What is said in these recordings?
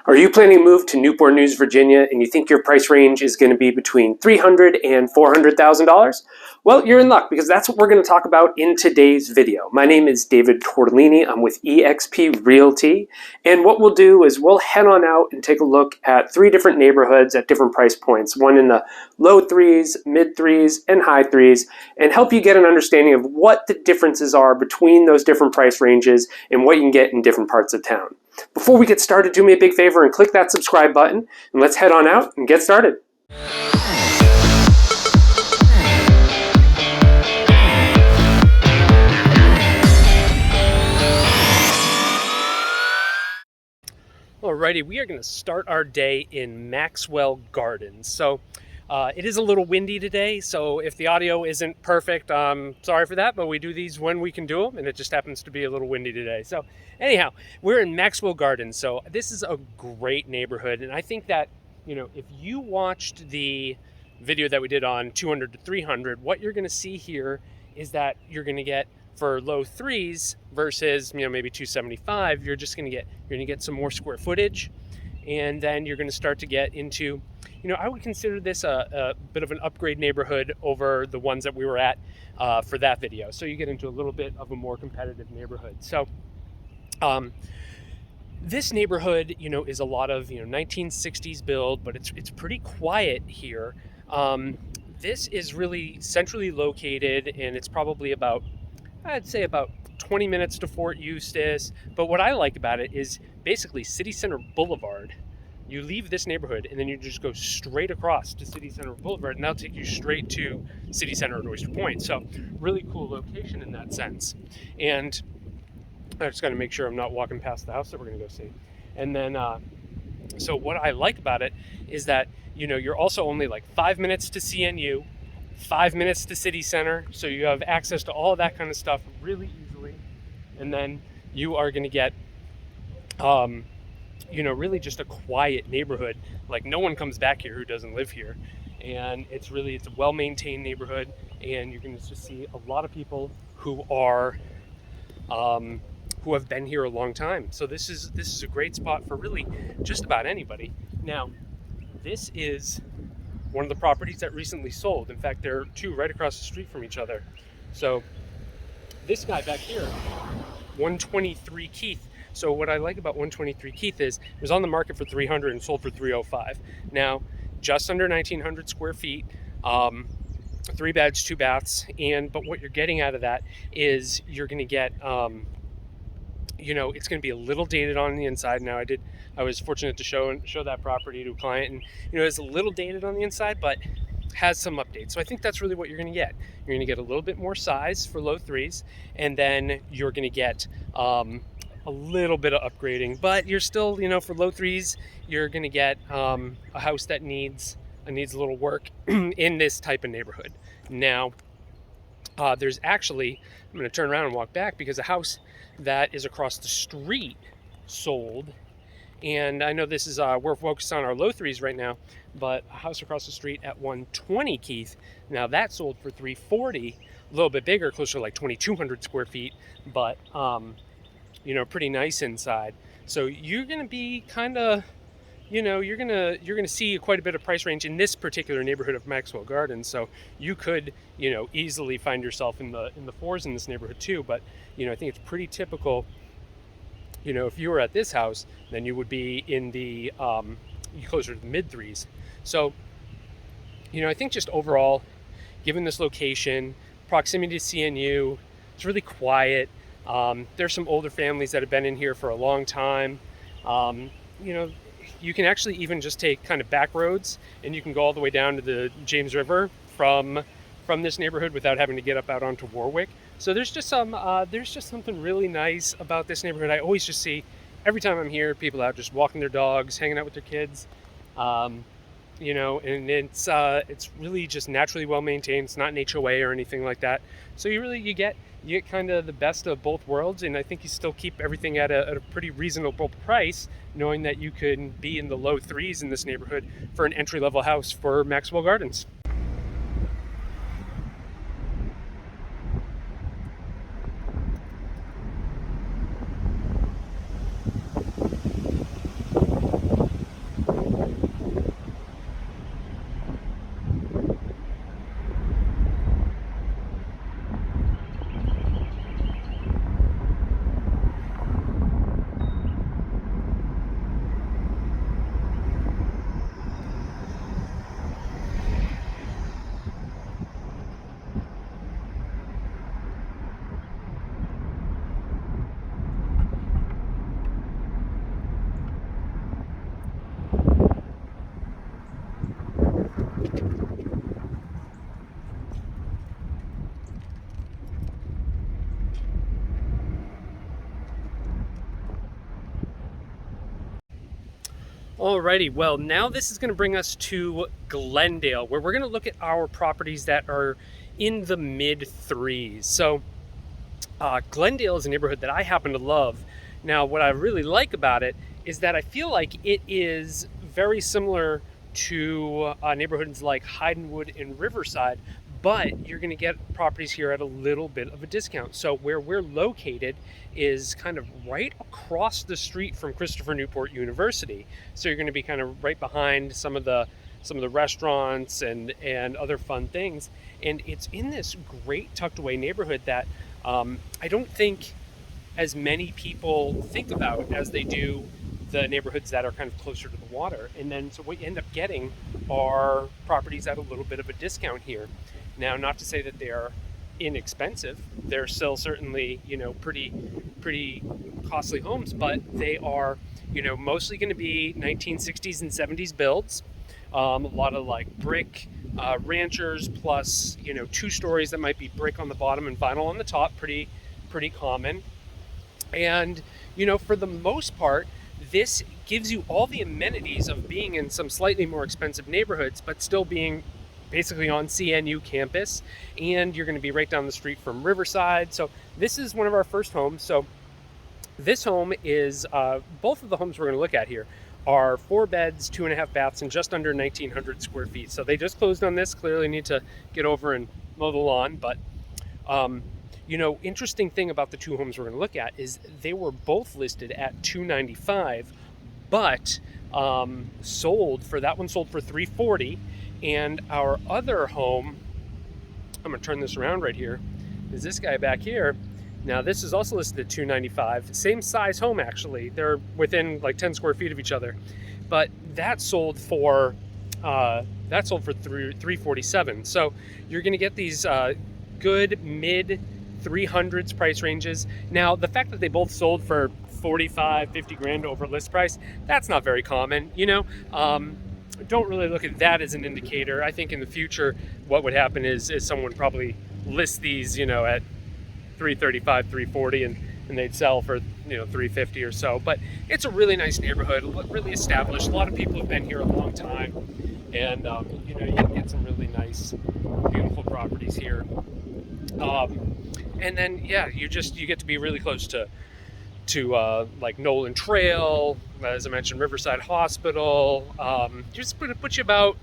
Are you planning to move to Newport News, Virginia, and you think your price range is going to be between $300,000 and $400,000? Well, you're in luck because that's what we're going to talk about in today's video. My name is David Tortellini. I'm with eXp Realty, and what we'll do is we'll head on out and take a look at 3 different neighborhoods at different price points, one in the low 3s, mid 3s, and high 3s, and help you get an understanding of what the differences are between those different price ranges and what you can get in different parts of town. Before we get started, do me a big favor and click that subscribe button, and let's head on out and get started. Alrighty, we are going to start our day in Maxwell Gardens. So it is a little windy today, so if the audio isn't perfect, I'm sorry for that, but we do these when we can do them, and it just happens to be a little windy today. So anyhow, we're in Maxwell Gardens, so this is a great neighborhood, and I think that, you know, if you watched the video that we did on 200 to 300, what you're going to see here is that you're going to get, for low 3s versus, you know, maybe 275, you're going to get some more square footage, and then you're going to start to get into, you know, I would consider this a bit of an upgrade neighborhood over the ones that we were at for that video. So you get into a little bit of a more competitive neighborhood. So this neighborhood, you know, is a lot of, you know, 1960s build, but it's pretty quiet here. This is really centrally located, and it's probably about, I'd say about 20 minutes to Fort Eustis. But what I like about it is basically City Center Boulevard. You leave this neighborhood and then you just go straight across to City Center Boulevard, and that'll take you straight to City Center at Oyster Point. So really cool location in that sense. And I just got to make sure I'm not walking past the house that we're going to go see. And then, so what I like about it is that, you know, you're also only like 5 minutes to CNU, 5 minutes to City Center, so you have access to all of that kind of stuff really easily. And then you are going to get, you know, really just a quiet neighborhood. Like, no one comes back here who doesn't live here, and it's a well-maintained neighborhood, and you're going to just see a lot of people who are who have been here a long time. So this is a great spot for really just about anybody. Now, this is one of the properties that recently sold. In fact, there are 2 right across the street from each other. So this guy back here, 123 Keith. So what I like about 123 Keith is it was on the market for 300 and sold for 305. Now, just under 1,900 square feet, 3 beds, 2 baths, but what you're getting out of that is you're going to get, you know, it's going to be a little dated on the inside. Now, I was fortunate to show that property to a client, and, you know, it's a little dated on the inside, but has some updates. So I think that's really what you're going to get. You're going to get a little bit more size for low 3s, and then you're going to get a little bit of upgrading, but you're still, you know, for low 3s, you're going to get a house that needs a little work in this type of neighborhood. Now, there's actually, I'm going to turn around and walk back, because a house that is across the street sold. And I know this is, we're focused on our low 3s right now, but a house across the street at 120 Keith, now that sold for 340, a little bit bigger, closer to like 2,200 square feet, but, you know, pretty nice inside. So you're going to be kind of, you know, you're gonna see quite a bit of price range in this particular neighborhood of Maxwell Gardens. So you could, you know, easily find yourself in the 4s in this neighborhood too. But, you know, I think it's pretty typical. You know, if you were at this house, then you would be in the closer to the mid 3s. So, you know, I think just overall, given this location, proximity to CNU, it's really quiet. There's some older families that have been in here for a long time. You know, you can actually even just take kind of back roads, and you can go all the way down to the James River from this neighborhood without having to get up out onto Warwick. So there's just something really nice about this neighborhood. I always just see, every time I'm here, people out just walking their dogs, hanging out with their kids, you know, and it's really just naturally well maintained. It's not an HOA or anything like that. So you get kind of the best of both worlds, and I think you still keep everything at a pretty reasonable price, knowing that you can be in the low 3s in this neighborhood for an entry-level house for Maxwell Gardens. Alrighty, well, now this is going to bring us to Glendale, where we're going to look at our properties that are in the mid threes. So Glendale is a neighborhood that I happen to love. Now, what I really like about it is that I feel like it is very similar to neighborhoods like Hydenwood and Riverside, but you're going to get properties here at a little bit of a discount. So where we're located is kind of right across the street from Christopher Newport University. So you're going to be kind of right behind some of the restaurants and other fun things. And it's in this great tucked away neighborhood that I don't think as many people think about as they do the neighborhoods that are kind of closer to the water. And then so what you end up getting are properties at a little bit of a discount here. Now, not to say that they're inexpensive, they're still certainly, pretty costly homes, but they are, mostly going to be 1960s and 70s builds. A lot of like brick ranchers, plus 2 stories that might be brick on the bottom and vinyl on the top. Pretty common. And for the most part, this gives you all the amenities of being in some slightly more expensive neighborhoods, but still being basically on CNU campus. And you're going to be right down the street from Riverside. So this is one of our first homes. So this home is both of the homes we're going to look at here are 4 beds, 2.5 baths, and just under 1,900 square feet. So they just closed on this. Clearly need to get over and mow the lawn. But, interesting thing about the 2 homes we're going to look at is they were both listed at $295, but sold for $340. And our other home, I'm going to turn this around right here, is this guy back here. Now, this is also listed at $295. Same size home, actually. They're within like 10 square feet of each other. But that sold for $347. So you're going to get these good mid 300s price ranges. Now, the fact that they both sold for 45, 50 grand over list price, that's not very common, Don't really look at that as an indicator. I think in the future, what would happen is someone would probably list these, at 335, 340, and they'd sell for 350 or so. But it's a really nice neighborhood, really established. A lot of people have been here a long time, and you can get some really nice, beautiful properties here. And then you get to be really close to like Noland Trail, as I mentioned, Riverside Hospital. Just put you about,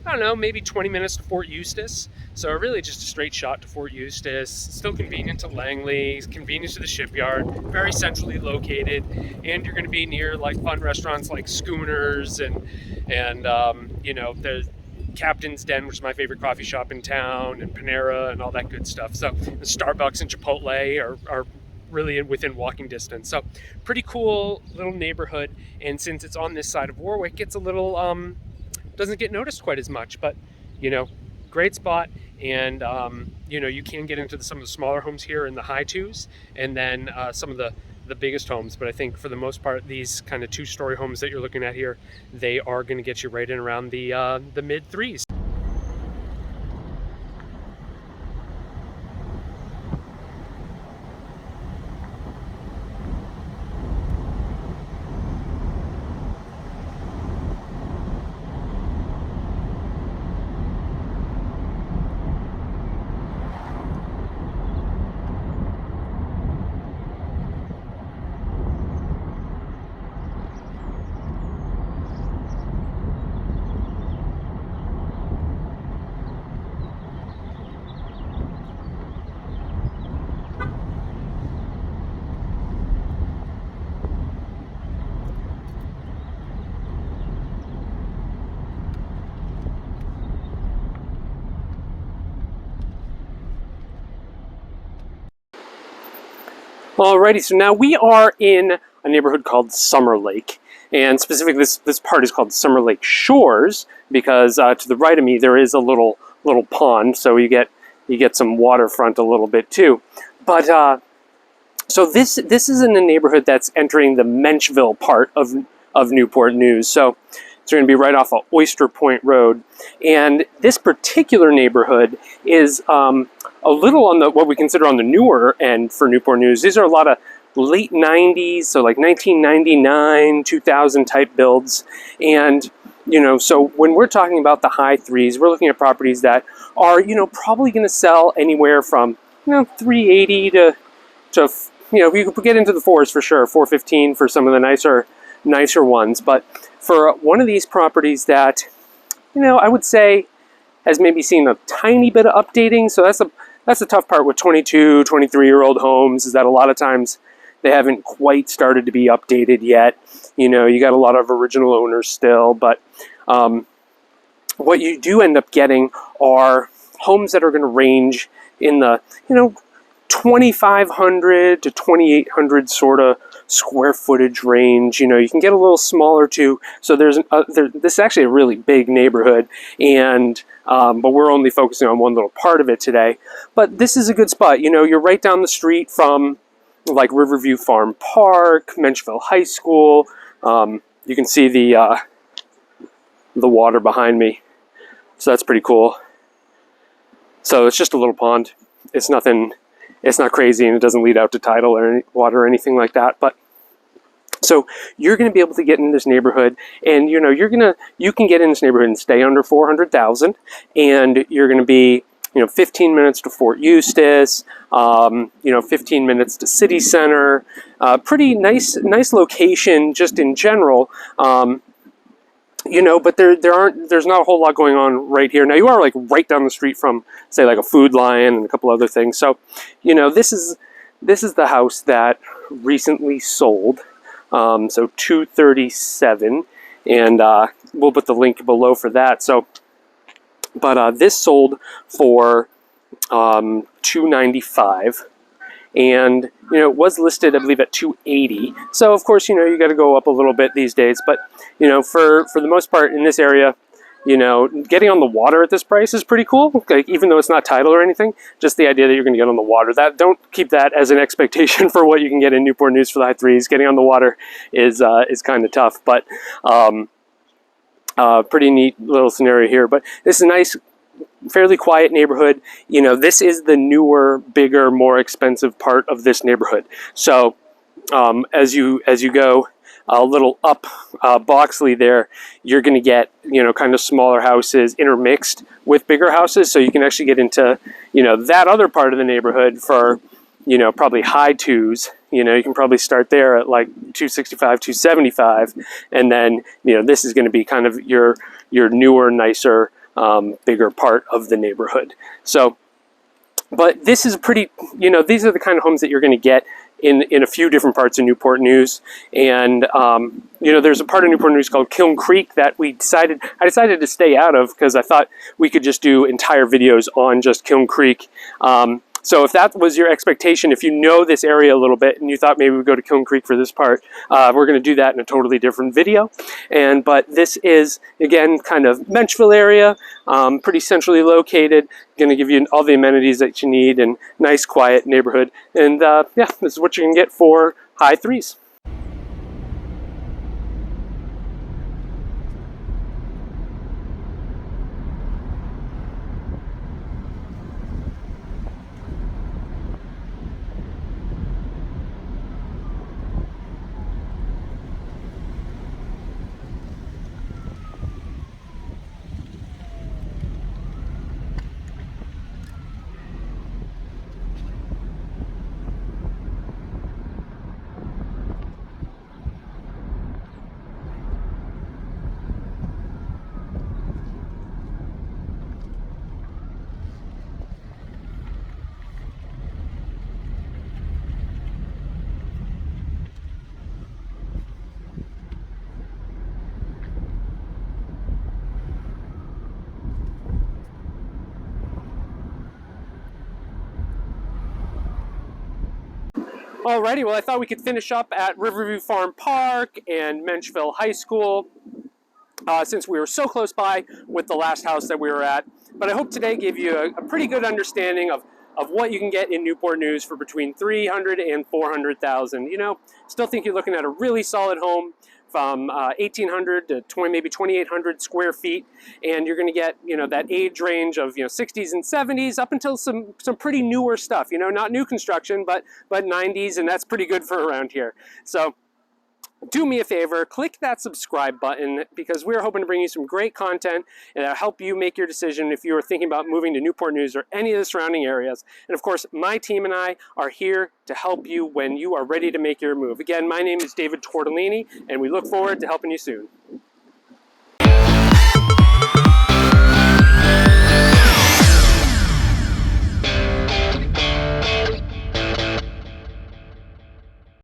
I don't know, maybe 20 minutes to Fort Eustis. So really just a straight shot to Fort Eustis. Still convenient to Langley, convenient to the Shipyard, very centrally located, and you're going to be near like fun restaurants like Schooners and the Captain's Den, which is my favorite coffee shop in town, and Panera and all that good stuff. So the Starbucks and Chipotle are really within walking distance. So pretty cool little neighborhood. And since it's on this side of Warwick, it's a little doesn't get noticed quite as much, but great spot. And you can get into some of the smaller homes here in the high 2s, and then some of the biggest homes. But I think for the most part, these kind of 2-story homes that you're looking at here, they are going to get you right in around the mid 3s. Alrighty, so now we are in a neighborhood called Summerlake, and specifically this part is called Summerlake Shores because to the right of me there is a little pond, so you get some waterfront a little bit too. But so this is in a neighborhood that's entering the Menchville part of Newport News. So it's going to be right off of Oyster Point Road, and this particular neighborhood is a little on what we consider on the newer end for Newport News. These are a lot of late 90s, so like 1999, 2000 type builds. And, you know, so when we're talking about the high threes, we're looking at properties that are, you know, probably going to sell anywhere from, you know, 380 to, you know, you could get into the fours for sure, 415 for some of the nicer ones. But for one of these properties that, you know, I would say has maybe seen a tiny bit of updating. So that's the tough part with 22, 23-year-old homes, is that a lot of times they haven't quite started to be updated yet. You know, you got a lot of original owners still, but what you do end up getting are homes that are going to range in the, you know, 2,500 to 2,800 sort of square footage range. You know, you can get a little smaller too. So this is actually a really big neighborhood, and but we're only focusing on one little part of it today. But this is a good spot. You know, you're right down the street from like Riverview Farm Park, Menchville High School. You can see the water behind me, so that's pretty cool. So it's just a little pond. It's nothing. It's not crazy, and it doesn't lead out to tidal or any water or anything like that. But so you're going to be able to get in this neighborhood, and you know you can get in this neighborhood and stay under 400,000, and you're going to be, you know, 15 minutes to Fort Eustis, you know, 15 minutes to City Center. Pretty nice location just in general. You know, but there's not a whole lot going on right here. Now you are like right down the street from, say, like a Food Lion and a couple other things. So, you know, this is the house that recently sold. So 237, and we'll put the link below for that. So, but this sold for 295. And, you know, it was listed, I believe, at 280. So, of course, you know, you got to go up a little bit these days. But, you know, for the most part in this area, you know, getting on the water at this price is pretty cool. Like, even though it's not tidal or anything, just the idea that you're going to get on the water. Don't keep that as an expectation for what you can get in Newport News for the high threes. Getting on the water is kind of tough. But pretty neat little scenario here. But this is a nice, fairly quiet neighborhood. You know, this is the newer, bigger, more expensive part of this neighborhood. So as you go a little up Boxley there, you're going to get, you know, kind of smaller houses intermixed with bigger houses. So you can actually get into, you know, that other part of the neighborhood for, you know, probably high twos. You know, you can probably start there at like 265, 275. And then, you know, this is going to be kind of your newer, nicer, bigger part of the neighborhood. So, but this is pretty, you know, these are the kind of homes that you're going to get in a few different parts of Newport News. And, you know, there's a part of Newport News called Kiln Creek that I decided to stay out of because I thought we could just do entire videos on just Kiln Creek. So if that was your expectation, if you know this area a little bit and you thought maybe we'd go to Kiln Creek for this part, we're going to do that in a totally different video. But this is, again, kind of Menchville area, pretty centrally located, going to give you all the amenities that you need, and nice, quiet neighborhood. And yeah, this is what you can get for high threes. Alrighty, well, I thought we could finish up at Riverview Farm Park and Menchville High School, since we were so close by with the last house that we were at. But I hope today gave you a pretty good understanding of what you can get in Newport News for between 300 and 400,000. You know, still think you're looking at a really solid home from 1,800 to maybe 2,800 square feet, and you're going to get, you know, that age range of, you know, 60s and 70s up until some pretty newer stuff. You know, not new construction, but 90s, and that's pretty good for around here. So do me a favor, click that subscribe button, because we're hoping to bring you some great content and help you make your decision if you are thinking about moving to Newport News or any of the surrounding areas. And of course, my team and I are here to help you when you are ready to make your move. Again, my name is David Tortellini, and we look forward to helping you soon.